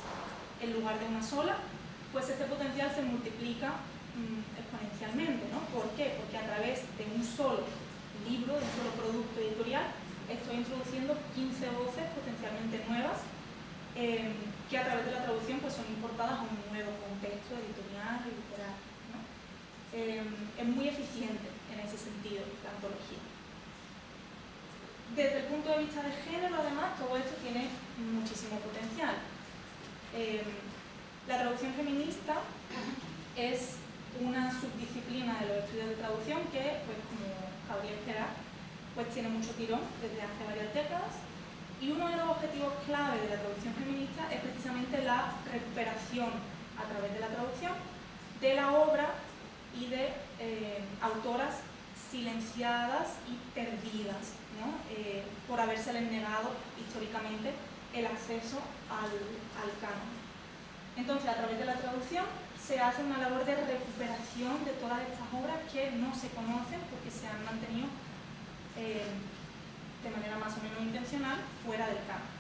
en lugar de una sola, pues este potencial se multiplica exponencialmente, ¿no? ¿Por qué? Porque a través de un solo libro, de un solo producto editorial, estoy introduciendo 15 voces potencialmente nuevas que a través de la traducción pues son importadas a un nuevo contexto editorial y literario, ¿no? Es muy eficiente en ese sentido la antología. Desde el punto de vista de género, además, todo esto tiene muchísimo potencial. La traducción feminista es una subdisciplina de los estudios de traducción que, pues como cabría esperar, pues tiene mucho tirón desde hace varias décadas, y uno de los objetivos clave de la traducción feminista es precisamente la recuperación a través de la traducción de la obra y de autoras silenciadas y perdidas, ¿no? Por habérseles negado históricamente el acceso al canon. Entonces, a través de la traducción se hace una labor de recuperación de todas estas obras que no se conocen porque se han mantenido de manera más o menos intencional fuera del canon.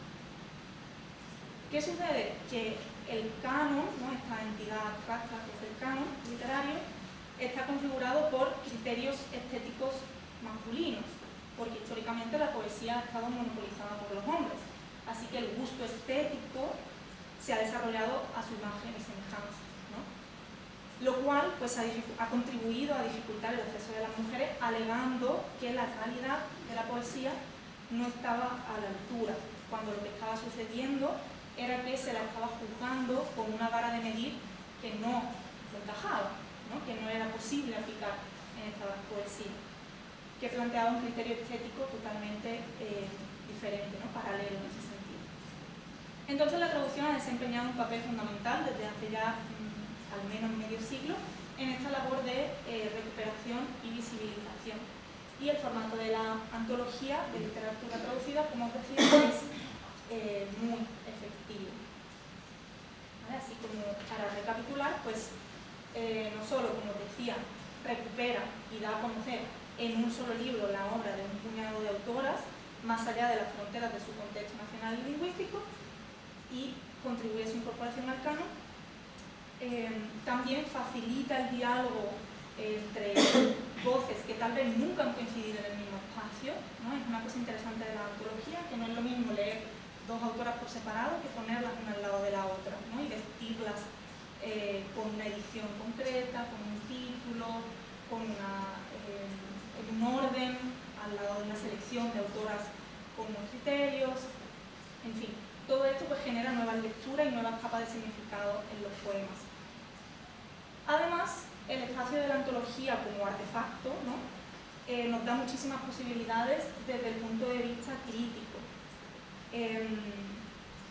¿Qué sucede? Que el canon, ¿no? Esta entidad abstracta que es el canon literario, está configurado por criterios estéticos masculinos, porque históricamente la poesía ha estado monopolizada por los hombres. Así que el gusto estético se ha desarrollado a su imagen y semejanza, ¿no? Lo cual pues, ha contribuido a dificultar el acceso de las mujeres, alegando que la calidad de la poesía no estaba a la altura, cuando lo que estaba sucediendo era que se la estaba juzgando con una vara de medir que no encajaba, ¿no? Que no era posible aplicar en esta poesía, que planteaba un criterio estético totalmente diferente, ¿no? Paralelo en ese sentido. Entonces la traducción ha desempeñado un papel fundamental desde hace ya al menos medio siglo en esta labor de recuperación y visibilización. Y el formato de la antología de literatura traducida, como os decía, es muy efectivo. ¿Vale? Así como para recapitular, pues no solo, como os decía, recupera y da a conocer en un solo libro la obra de un puñado de autoras, más allá de las fronteras de su contexto nacional y lingüístico, y contribuye a su incorporación al canon. También facilita el diálogo entre voces que tal vez nunca han coincidido en el mismo espacio, ¿no? Es una cosa interesante de la antología, que no es lo mismo leer dos autoras por separado que ponerlas una al lado de la otra, ¿no? Y vestirlas con una edición concreta, con un título, con en un orden, al lado de una selección de autoras con unos criterios, en fin. Todo esto pues genera nuevas lecturas y nuevas capas de significado en los poemas. Además, el espacio de la antología como artefacto, ¿no? Nos da muchísimas posibilidades desde el punto de vista crítico.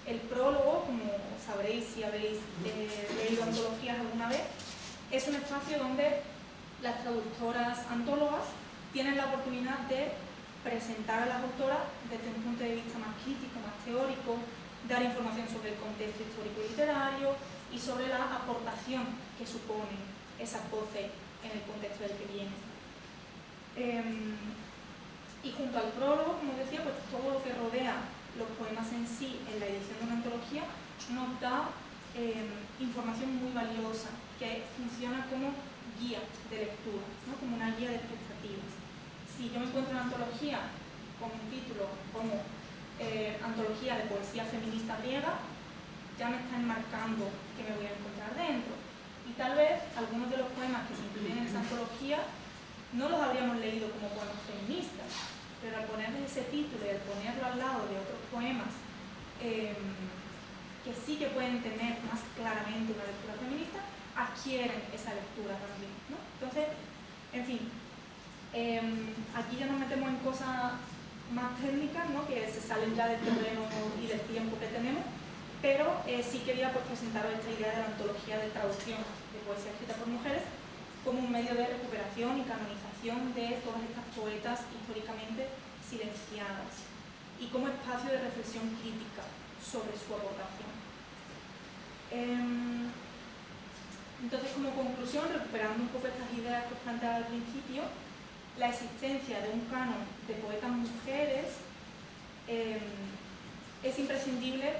El prólogo, como sabréis si habéis leído antologías alguna vez, es un espacio donde las traductoras antólogas tienen la oportunidad de presentar a las autoras desde un punto de vista más crítico, más teórico, dar información sobre el contexto histórico y literario y sobre la aportación que suponen esas voces en el contexto del que vienen. Y junto al prólogo, como decía, pues todo lo que rodea los poemas en sí en la edición de una antología nos da información muy valiosa que funciona como guía de lectura, ¿no? Como una guía de expectativas. Si yo me encuentro una antología con un título como Antología de Poesía Feminista Griega, ya me está enmarcando que me voy a encontrar dentro. Y tal vez algunos de los poemas que se incluyen en esa antología no los habríamos leído como poemas feministas, pero al ponerle ese título y al ponerlo al lado de otros poemas que sí que pueden tener más claramente una lectura feminista, adquieren esa lectura también, ¿no? Entonces, en fin, aquí ya nos metemos en cosas más técnicas, ¿no? Que se salen ya del terreno y del tiempo que tenemos, pero sí quería pues, presentaros esta idea de la antología de traducción de poesía escrita por mujeres como un medio de recuperación y canonización de todas estas poetas históricamente silenciadas y como espacio de reflexión crítica sobre su aportación. Entonces, como conclusión, recuperando un poco estas ideas que os planteaba al principio, la existencia de un canon de poetas mujeres es imprescindible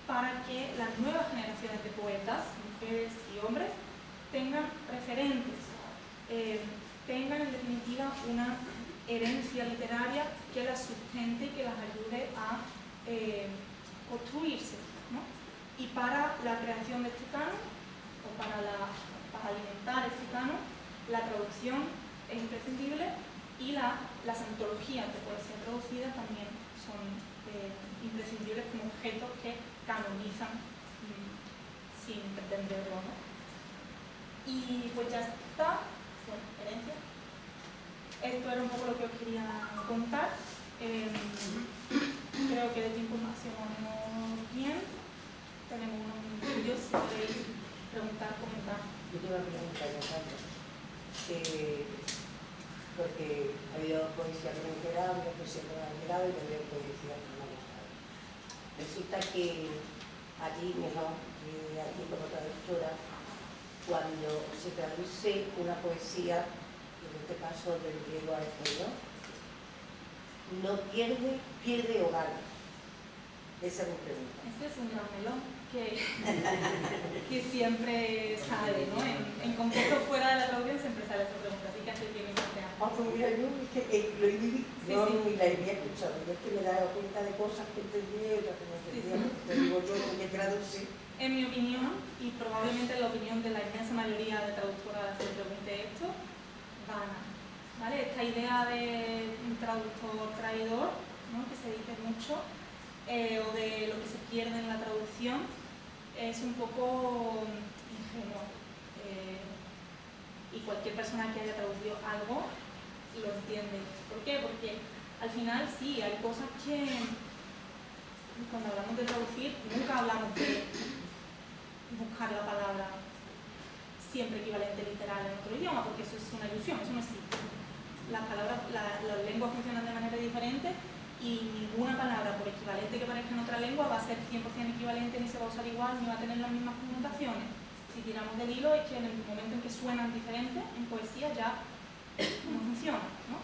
para que las nuevas generaciones de poetas, mujeres y hombres, tengan referentes, tengan en definitiva una herencia literaria que las sustente y que las ayude a construirse, ¿no? Y para la creación de este canon, o para alimentar este canon, la traducción es imprescindible y las antologías de poesía traducida también son imprescindibles como objetos que canonizan sin pretenderlo, ¿no? Y pues ya está, bueno, herencia. Esto era un poco lo que os quería contar. Creo que de tiempo máximo no bien. Tenemos unos minutillos si queréis preguntar, comentar. Yo tengo una pregunta, Alejandro. Porque ha habido poesía que me ha enterado, poesía que me ha enterado y también poesía que me ha gustado. Resulta que allí, mejor, aquí como traductora, cuando se traduce una poesía, en este caso del griego al español, no pierde o gana. Esa es mi pregunta. Este es un gran melón que siempre sale, ¿no? En contexto fuera de la traducción siempre sale esa pregunta, así que hace tiene que plantear. Pues mira, yo es que lo he vivido, no la había escuchado, yo es que me he dado cuenta de cosas que entendí y otras que no entendía, te digo yo que traducí. En mi opinión, y probablemente en la opinión de la inmensa mayoría de traductoras que le pregunte esto, gana, ¿vale? Esta idea de un traductor traidor, ¿no? Que se dice mucho, o de lo que se pierde en la traducción, es un poco ingenuo. Y cualquier persona que haya traducido algo lo entiende. ¿Por qué? Porque al final sí, hay cosas que cuando hablamos de traducir nunca hablamos de buscar la palabra siempre equivalente literal en otro idioma, porque eso es una ilusión, eso no existe. Las lenguas funcionan de manera diferente y ninguna palabra, por equivalente que parezca en otra lengua, va a ser 100% equivalente, ni se va a usar igual, ni va a tener las mismas connotaciones. Si tiramos del hilo es que en el momento en que suenan diferentes, en poesía ya no funciona, ¿no?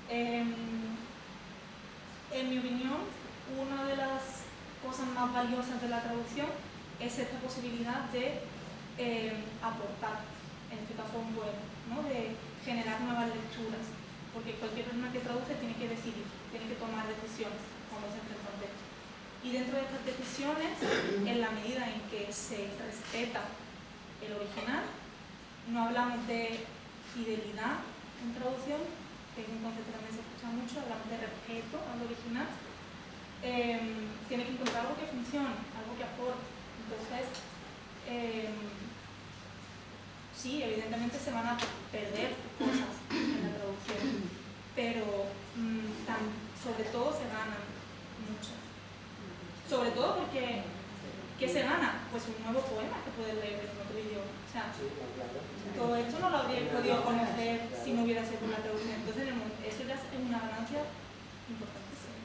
En mi opinión, una de las cosas más valiosas de la traducción es esta posibilidad de aportar, en este caso un poema, ¿no? De generar nuevas lecturas, porque cualquier persona que traduce tiene que decidir, tiene que tomar decisiones cuando se enfrenta a un texto. Y dentro de estas decisiones, en la medida en que se respeta el original, no hablamos de fidelidad en traducción, que es un concepto que también se escucha mucho, hablamos de respeto al original, tiene que encontrar algo que funcione, algo que aporte. Entonces, sí, evidentemente se van a perder cosas en la traducción, pero sobre todo se ganan mucho. Sobre todo porque, ¿qué se gana? Pues un nuevo poema que puedes leer en otro idioma. O sea, todo esto no lo habría podido conocer si no hubiera sido una traducción. Entonces, eso ya es una ganancia importantísima.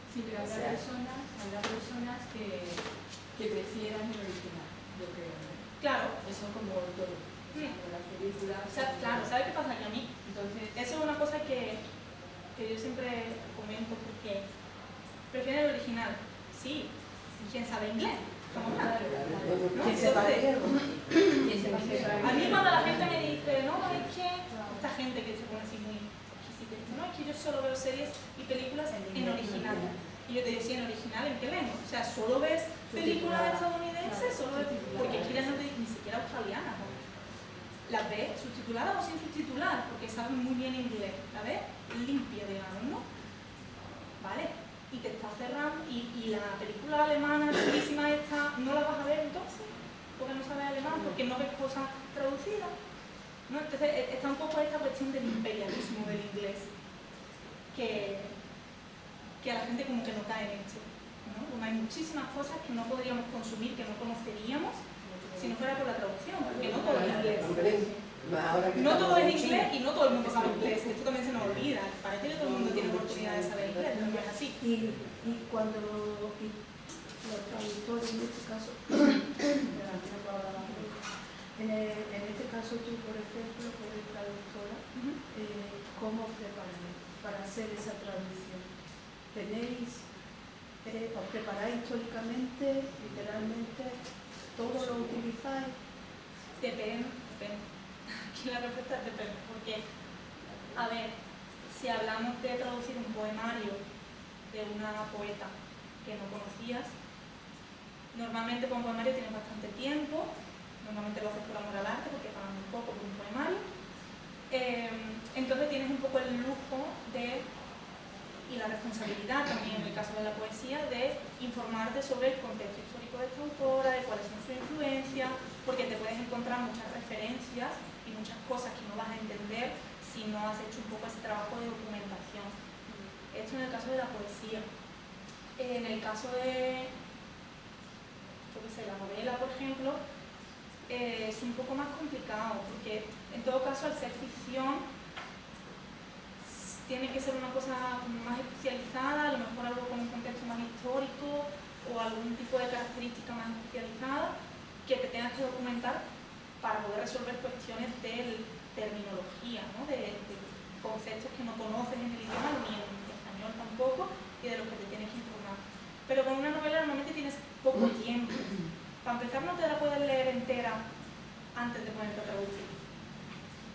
Sí, pero habrá personas que prefieran el original, yo creo. Claro. Eso como todo. Las películas. O sea, claro, ¿sabes qué pasa? Que a mí, Entonces, eso es una cosa que yo siempre comento, porque prefieren el original. Sí, ¿quién sabe inglés? ¿Cómo está? ¿No? ¿Quién sepa leer? A mí cuando la gente me dice, no, es que esta gente que se pone así muy exquisita, dice, no, es que yo solo veo series y películas en original. Y yo te digo, sí, en original, ¿en qué lengua? O sea, solo ves películas estadounidenses, solo ves, porque aquí no te ni siquiera australianas. Las ves subtituladas o sin subtitular, porque saben muy bien inglés. La ves limpia, digamos, ¿no? ¿Vale? Y te está cerrando, y la película alemana, chulísima esta, no la vas a ver entonces, porque no sabes alemán, porque no ves cosas traducidas, ¿no? Entonces está un poco esta cuestión del imperialismo del inglés, que a la gente como que no cae en esto, ¿no? Como hay muchísimas cosas que no podríamos consumir, que no conoceríamos, si no fuera por la traducción, porque no todo es inglés. No todo es inglés y no todo el mundo sabe inglés, esto también se nos olvida. Parece que todo el mundo tiene oportunidad de saber inglés, pero no es así. Y cuando los traductores, en este caso, en este caso tú, por ejemplo, que eres traductora, ¿cómo preparáis para hacer esa traducción? ¿Os preparáis históricamente, literalmente, todo lo utilizáis? Depende. Aquí la respuesta es depende, porque, a ver, si hablamos de traducir un poemario de una poeta que no conocías, normalmente para un poemario tienes bastante tiempo, normalmente lo haces por amor al arte, porque pagan muy poco por un poemario, entonces tienes un poco el lujo y la responsabilidad también en el caso de la poesía de informarte sobre el contexto histórico de esta autora, de cuáles son sus influencias, porque te puedes encontrar muchas referencias y muchas cosas que no vas a entender si no has hecho un poco ese trabajo de documentación. Esto en el caso de la poesía. En el caso de, yo qué sé, la novela, por ejemplo, es un poco más complicado, porque en todo caso al ser ficción tiene que ser una cosa más especializada, a lo mejor algo con un contexto más histórico o algún tipo de característica más especializada que te tengas que documentar para poder resolver cuestiones de terminología, ¿no? de conceptos que no conoces en el idioma ni en español tampoco y de los que te tienes que informar. Pero con una novela normalmente tienes poco tiempo. Para empezar no te la puedes leer entera antes de ponerte a traducir,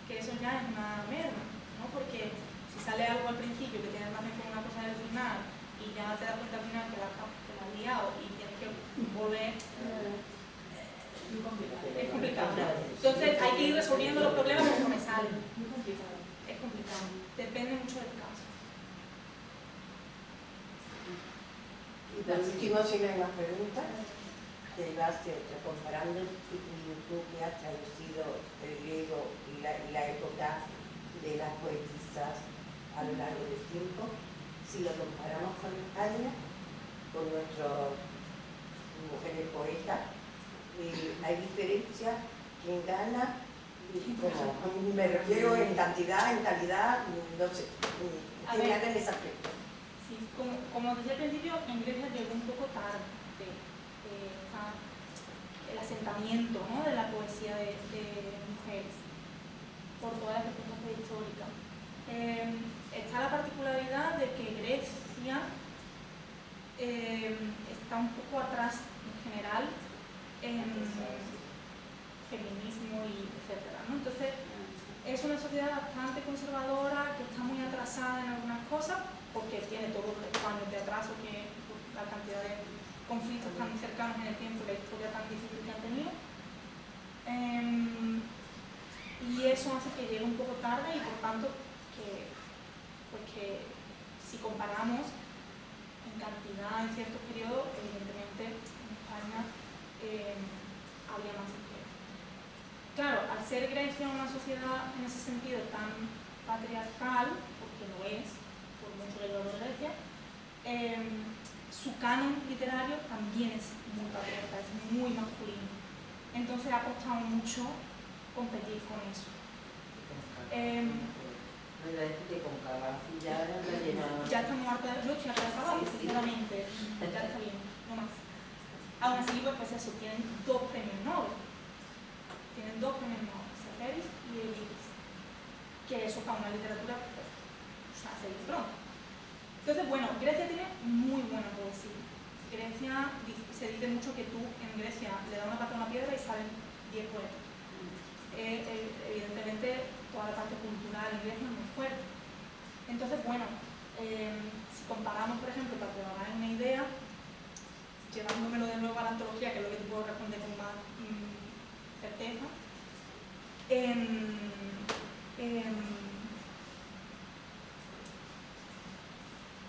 que eso ya es una merma, ¿no? Porque si sale algo al principio que tiene más que una cosa del final y ya te das cuenta al final que la has liado y tienes que volver, es complicado. Entonces hay que ir resolviendo los problemas conforme salen. Es complicado. Depende mucho del caso. Y por último, si no hay más preguntas, te vas comparando tú que has traducido el griego y la época de las poetisas a lo largo del tiempo, si lo comparamos con España, con nuestras mujeres poetas, hay diferencia, quién gana, como, me refiero en cantidad, en calidad, no sé, quién gana en ese aspecto. Sí, como decía al principio, en Grecia llegó un poco tarde el asentamiento, ¿no? de la poesía de mujeres, por todas las circunstancias históricas. Está la particularidad de que Grecia está un poco atrás en general en feminismo y etcétera, ¿no? Entonces es una sociedad bastante conservadora que está muy atrasada en algunas cosas porque tiene todos los años de atraso que la cantidad de conflictos tan cercanos en el tiempo y la historia tan difícil que han tenido. Y eso hace que llegue un poco tarde y por tanto que si comparamos en cantidad en ciertos periodos, evidentemente en España había más mujeres. Claro, al ser Grecia una sociedad en ese sentido tan patriarcal, porque lo es, por mucho que lo de Grecia, su canon literario también es muy patriarcal, es muy masculino. Entonces ha costado mucho competir con eso. Me iba a decir que con Cavazzi ya la llenaron. Ya estamos hartas, yo estoy harta de Cavazzi, sinceramente, ya está bien, no más. Aún así, pues eso, tienen 2 premios Nobel. Tienen 2 premios Nobel, Seferis y Euripides. Que eso para una literatura, pues, o sea, se dice pronto. Entonces, bueno, Grecia tiene muy buena poesía. Grecia, se dice mucho que tú en Grecia le das una pata a una piedra y salen 10 poetas. Evidentemente, toda la parte cultural en Grecia es muy fuerte. Entonces, bueno, si comparamos, por ejemplo, para que os hagáis una idea, llevándomelo de nuevo a la antología, que es lo que te puedo responder con más certeza,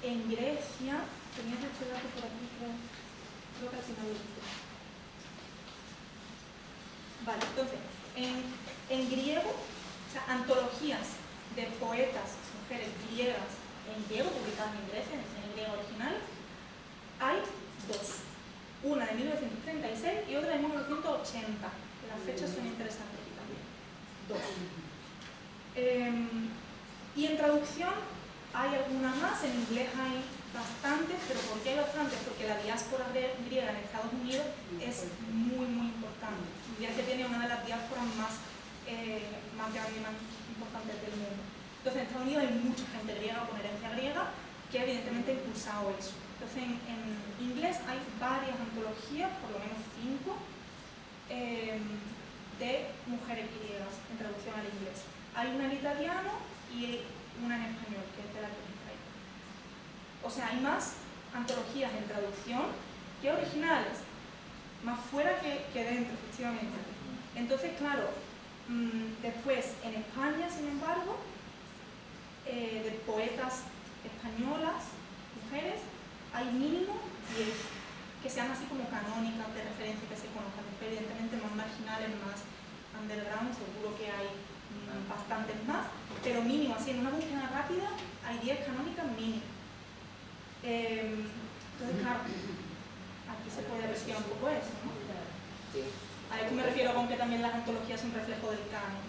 en Grecia, tenías este dato por aquí, creo que al final lo dije. Vale, entonces, en griego, o sea, antologías de poetas, mujeres griegas en griego, publicadas en Grecia, en el griego original, hay 2. Una de 1936 y otra de 1980. Las fechas son interesantes aquí también. 2. Y en traducción hay algunas más, en inglés hay bastantes, pero ¿por qué hay bastantes? Porque la diáspora griega en Estados Unidos es muy, muy importante. Grecia tiene una de las diásporas más grandes y más importantes del mundo. Entonces en Estados Unidos hay mucha gente griega con herencia griega que evidentemente ha impulsado eso. Entonces en inglés hay varias antologías, por lo menos 5, de mujeres griegas en traducción al inglés. Hay una en italiano y una en español, que es de la que me traigo. O sea, hay más antologías en traducción que originales, más fuera que dentro, efectivamente. Entonces, claro, después en España, sin embargo, de poetas españolas, mujeres, hay mínimo 10 que sean así como canónicas, de referencia, que se conozcan. Evidentemente más marginales, más underground, seguro que hay bastantes más, pero mínimo, así en una búsqueda rápida, hay 10 canónicas mínimo. Entonces, claro, aquí se puede apreciar un poco eso, ¿no? Sí. A esto me refiero con que también las antologías son reflejo del canon.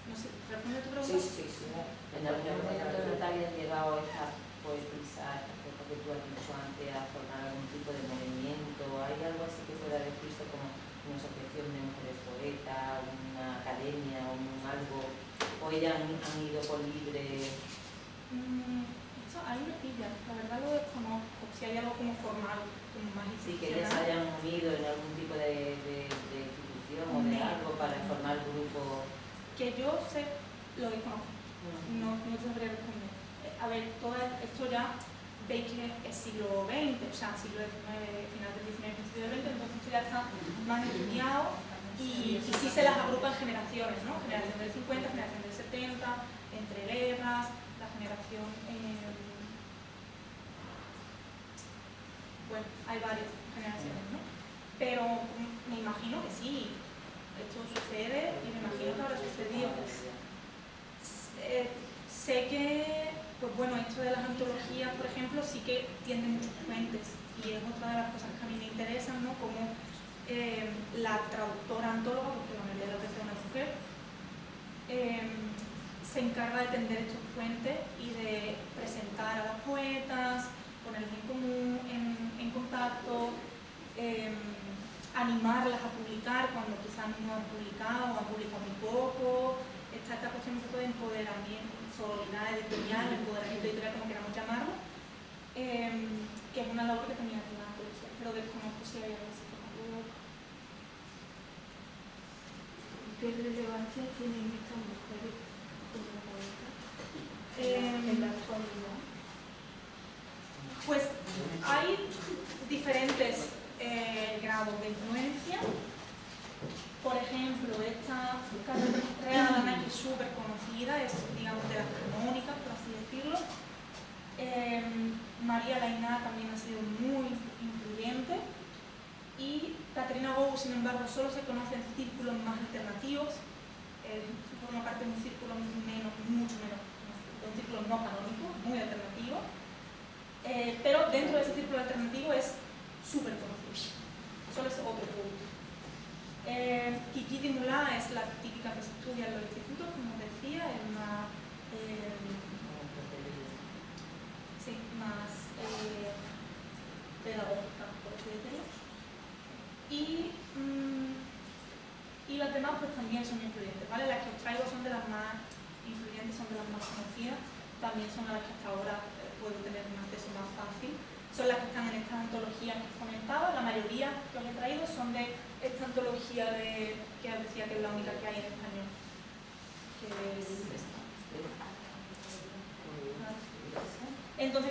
No sé, ¿responde tu pregunta? Sí. En algún momento no te habían llegado estas poetisas, estas cosas que tú has dicho antes, a formar algún tipo de movimiento. ¿Hay algo así que pueda decirse como una asociación de mujeres poetas, una academia o algo? ¿O ellas han ido por libre? Esto hay una pilla, la verdad lo desconozco. Si hay algo como formal, como más Sí, que ellas se hayan unido en algún tipo de institución o de algo para formar grupos. Que yo sé, lo desconozco. No sabría responder. A ver, todo esto ya veis que es siglo XX, o sea, siglo XIX, final del XIX, principio del XX, entonces esto ya está más estudiado y sí se las agrupa en generaciones, ¿no? Generación del 50, generación del 70, entre guerras, la generación... bueno, hay varias generaciones, ¿no? Pero me imagino que sí, esto sucede y me imagino que habrá sucedido. Sé que, pues bueno, esto de las antologías, por ejemplo, sí que tiene muchos fuentes y es otra de las cosas que a mí me interesan, ¿no? Como la traductora antóloga, porque la mayoría de las veces es una mujer, se encarga de tender estos puentes y de presentar a las poetas, ponerlas en común, en contacto, animarlas a publicar cuando quizás no han publicado o han publicado muy poco. Está esta cuestión un poco de empoderamiento, solidaridad editorial, empoderamiento editorial, como queramos llamarlo, que es una labor que tenía que dar, pero desconozco si hay algo así. ¿Qué relevancia tienen estas mujeres como poetas en la actualidad? Pues hay diferentes grados de influencia. Por ejemplo, esta real Ana, que es súper conocida, es, digamos, de las canónicas, por así decirlo. María Lainá también ha sido muy influyente. Y Caterina Gou, sin embargo, solo se conoce en círculos más alternativos, forma parte de un círculo mucho menos, de un círculo no canónico, muy alternativo, pero dentro de ese círculo alternativo es súper conocido, solo es otro punto. Kiki Dimulá es la típica que se estudia en los institutos, como decía, es más, pedagógica, por así decirlo. Y las demás pues también son influyentes, ¿vale? Las que os traigo son de las más influyentes, son de las más conocidas, también son las que hasta ahora puedo tener un acceso más fácil. Son las que están en estas antologías que os comentaba, la mayoría que os he traído son de esta antología que os decía que es la única que hay en español, que es esta. Entonces,